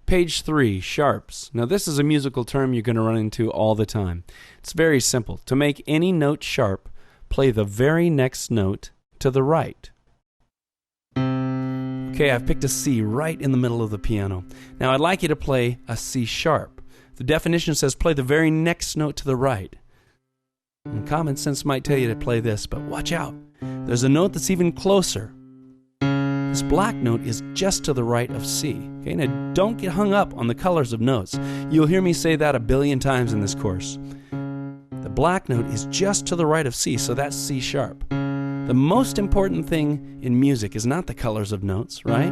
Page 3, sharps. Now this is a musical term you're going to run into all the time. It's very simple. To make any note sharp, play the very next note to the right. Okay, I've picked a C right in the middle of the piano. Now I'd like you to play a C sharp. The definition says play the very next note to the right. And common sense might tell you to play this, but watch out. There's a note that's even closer. This black note is just to the right of C. Okay, now don't get hung up on the colors of notes. You'll hear me say that a billion times in this course. The black note is just to the right of C, so that's C sharp. The most important thing in music is not the colors of notes, right?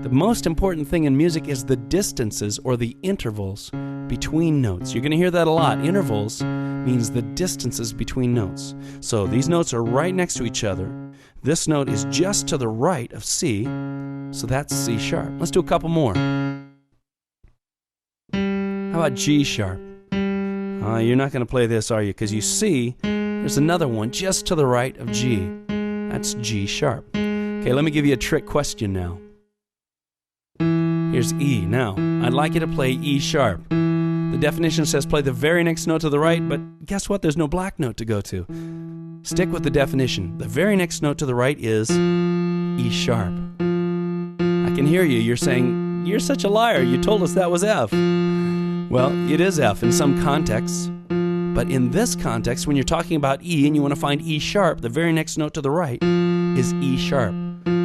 The most important thing in music is the distances or the intervals between notes. You're going to hear that a lot. Intervals means the distances between notes. So these notes are right next to each other. This note is just to the right of C, so that's C sharp. Let's do a couple more. How about G sharp? You're not going to play this, are you? Because you see, there's another one just to the right of G. That's G sharp. Okay, let me give you a trick question now. Here's E. Now, I'd like you to play E sharp. The definition says play the very next note to the right, but guess what? There's no black note to go to. Stick with the definition. The very next note to the right is E sharp. I can hear you. You're saying, you're such a liar. You told us that was F. Well, it is F in some contexts. But in this context, when you're talking about E and you want to find E sharp, the very next note to the right is E sharp.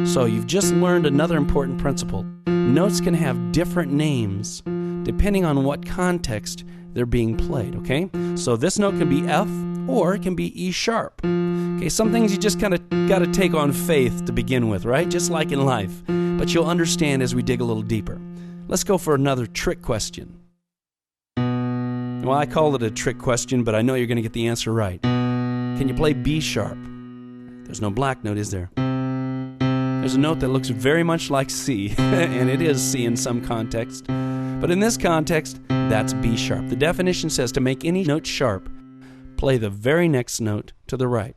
So you've just learned another important principle. Notes can have different names depending on what context they're being played, okay? So this note can be F or it can be E sharp. Okay, some things you just kind of got to take on faith to begin with, right? Just like in life. But you'll understand as we dig a little deeper. Let's go for another trick question. Well, I call it a trick question, but I know you're going to get the answer right. Can you play B sharp? There's no black note, is there? There's a note that looks very much like C, and it is C in some context. But in this context, that's B sharp. The definition says to make any note sharp, play the very next note to the right.